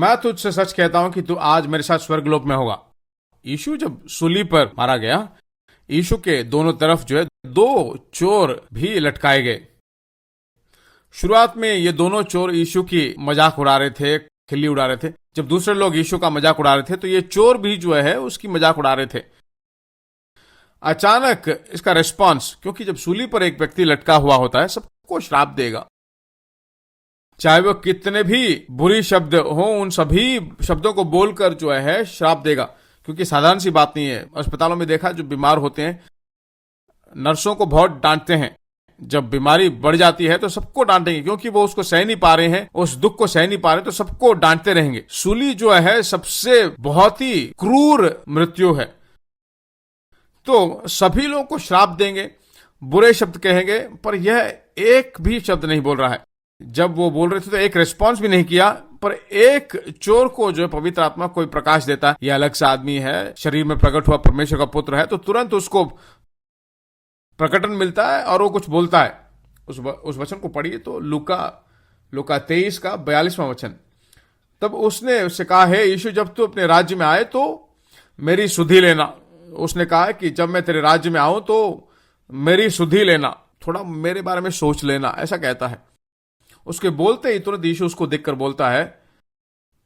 मैं तुझसे सच कहता हूं कि तू आज मेरे साथ स्वर्गलोक में होगा। यीशु जब सूली पर मारा गया, यीशु के दोनों तरफ जो है 2 चोर भी लटकाए गए। शुरुआत में ये दोनों चोर यीशु की मजाक उड़ा रहे थे, खिल्ली उड़ा रहे थे। जब दूसरे लोग यीशु का मजाक उड़ा रहे थे तो ये चोर भी जो है उसकी मजाक उड़ा रहे थे। अचानक इसका रिस्पॉन्स, क्योंकि जब सूली पर एक व्यक्ति लटका हुआ होता है सबको श्राप देगा, चाहे वो कितने भी बुरी शब्द हो, उन सभी शब्दों को बोलकर जो है श्राप देगा। क्योंकि साधारण सी बात नहीं है। अस्पतालों में देखा, जो बीमार होते हैं नर्सों को बहुत डांटते हैं। जब बीमारी बढ़ जाती है तो सबको डांटेंगे, क्योंकि वो उसको सह नहीं पा रहे हैं, उस दुख को सह नहीं पा रहे, तो सबको डांटते रहेंगे। सूली जो है सबसे बहुत ही क्रूर मृत्यु है। तो सभी लोगों को श्राप देंगे, बुरे शब्द कहेंगे, पर यह एक भी शब्द नहीं बोल रहा है। जब वो बोल रहे थे तो एक रिस्पॉन्स भी नहीं किया, पर एक चोर को जो पवित्र आत्मा कोई प्रकाश देता है, यह अलग सा आदमी है, शरीर में प्रकट हुआ परमेश्वर का पुत्र है, तो तुरंत उसको प्रकटन मिलता है और वो कुछ बोलता है। उस वचन को पढ़िए तो लूका 23 का 42वां वचन। तब उसने उससे कहा, है यीशु, जब तू अपने राज्य में आए तो मेरी सुधि लेना। उसने कहा कि जब मैं तेरे राज्य में आऊं तो मेरी सुधि लेना, थोड़ा मेरे बारे में सोच लेना, ऐसा कहता है। उसके बोलते ही तुरंत यीशु उसको देखकर बोलता है।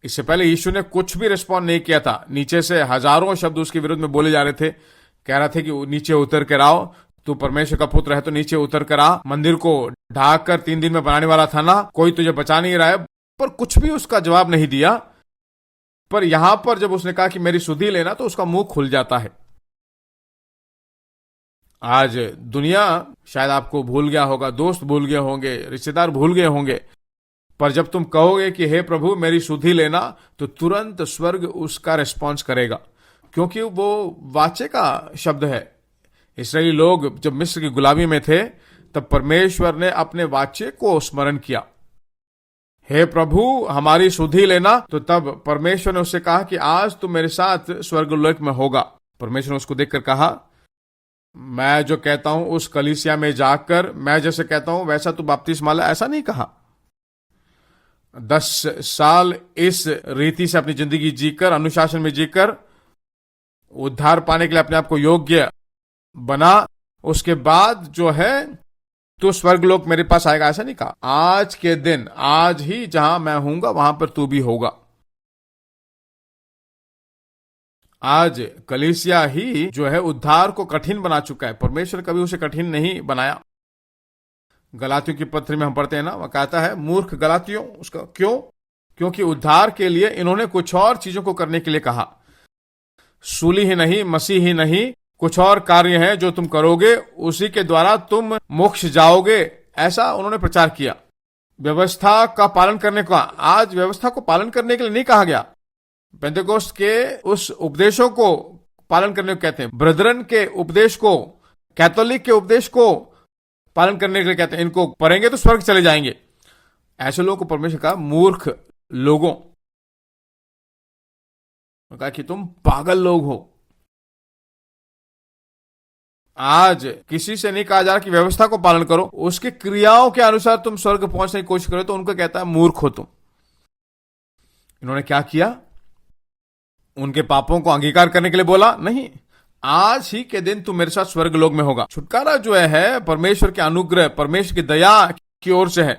इससे पहले यीशु ने कुछ भी रिस्पॉन्ड नहीं किया था। नीचे से हजारों शब्द उसके विरुद्ध में बोले जा रहे थे। कह रहा थे कि नीचे उतर कर आओ, तू परमेश्वर का पुत्र है तो नीचे उतर कर आ, मंदिर को ढाक कर 3 दिन में बनाने वाला था ना, कोई तुझे बचा नहीं रहा है। पर कुछ भी उसका जवाब नहीं दिया। पर यहां पर जब उसने कहा कि मेरी सुधि लेना, तो उसका मुंह खुल जाता है। आज दुनिया शायद आपको भूल गया होगा, दोस्त भूल गए होंगे, रिश्तेदार भूल गए होंगे, पर जब तुम कहोगे कि हे प्रभु मेरी सुधि लेना, तो तुरंत स्वर्ग उसका रिस्पॉन्स करेगा, क्योंकि वो वाचे का शब्द है। इसराइली लोग जब मिस्र की गुलामी में थे तब परमेश्वर ने अपने वाचे को स्मरण किया, हे प्रभु हमारी सुधि लेना। तो तब परमेश्वर ने उससे कहा कि आज तुम मेरे साथ स्वर्गलोक में होगा। परमेश्वर ने उसको देखकर कहा, मैं जो कहता हूं उस कलीसिया में जाकर मैं जैसे कहता हूं वैसा तू बपतिस्मा ले। ऐसा नहीं कहा। 10 साल इस रीति से अपनी जिंदगी जीकर, अनुशासन में जीकर, उद्धार पाने के लिए अपने आप को योग्य बना, उसके बाद जो है तू स्वर्गलोक मेरे पास आएगा, ऐसा नहीं कहा। आज के दिन, आज ही जहां मैं हूंगा वहां पर तू भी होगा। आज कलीसिया ही जो है उद्धार को कठिन बना चुका है। परमेश्वर कभी उसे कठिन नहीं बनाया। गलातियों की पत्री में हम पढ़ते हैं ना, वह कहता है, मूर्ख गलातियों, उसका क्यों? क्योंकि उद्धार के लिए इन्होंने कुछ और चीजों को करने के लिए कहा। सूली ही नहीं, मसीह ही नहीं, कुछ और कार्य हैं जो तुम करोगे, उसी के द्वारा तुम मोक्ष जाओगे, ऐसा उन्होंने प्रचार किया। व्यवस्था का पालन करने का, आज व्यवस्था को पालन करने के लिए नहीं कहा गया। पेंटेकोस्ट के उस उपदेशों को पालन करने को कहते हैं, ब्रदरन के उपदेश को, कैथोलिक के उपदेश को पालन करने के लिए कहते हैं। इनको पढ़ेंगे तो स्वर्ग चले जाएंगे। ऐसे लोगों को परमेश्वर का मूर्ख लोगों कहा कि तुम पागल लोग हो। आज किसी से नहीं कहा जा रहा कि व्यवस्था को पालन करो, उसकी क्रियाओं के अनुसार तुम स्वर्ग पहुंचने की कोशिश करो, तो उनको कहता है मूर्ख हो तुम। इन्होंने क्या किया? उनके पापों को अंगीकार करने के लिए बोला नहीं, आज ही के दिन तू मेरे साथ स्वर्ग लोक में होगा। छुटकारा जो है परमेश्वर के अनुग्रह, परमेश्वर की दया की ओर से है।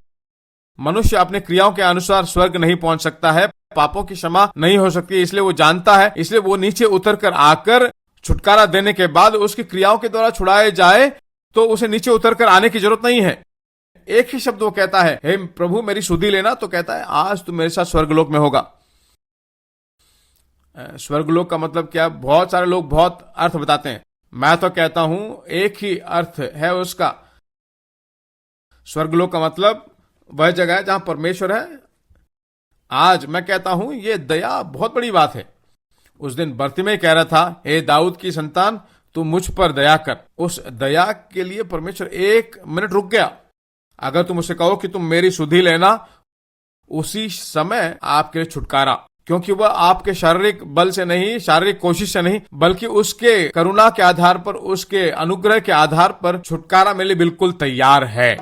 मनुष्य अपने क्रियाओं के अनुसार स्वर्ग नहीं पहुंच सकता है, पापों की क्षमा नहीं हो सकती, इसलिए वो जानता है, इसलिए वो नीचे उतर कर आकर छुटकारा देने के बाद उसकी क्रियाओं के द्वारा छुड़ाए जाए तो उसे नीचे उतर कर आने की जरूरत नहीं है। एक ही शब्द वो कहता है, हे प्रभु मेरी सुधि लेना, तो कहता है आज तू मेरे साथ स्वर्गलोक में होगा। स्वर्गलोक का मतलब क्या? बहुत सारे लोग बहुत अर्थ बताते हैं। मैं तो कहता हूं एक ही अर्थ है उसका। स्वर्गलोक का मतलब वह जगह है जहां परमेश्वर है। आज मैं कहता हूं ये दया बहुत बड़ी बात है। उस दिन बर्तिमेय कह रहा था, हे दाऊद की संतान तू मुझ पर दया कर। उस दया के लिए परमेश्वर 1 मिनट रुक गया। अगर तुम उसे कहो कि तुम मेरी सुधि लेना, उसी समय आपके लिए छुटकारा, क्योंकि वह आपके शारीरिक बल से नहीं, शारीरिक कोशिश से नहीं, बल्कि उसके करुणा के आधार पर, उसके अनुग्रह के आधार पर छुटकारा मेरे लिए बिल्कुल तैयार है।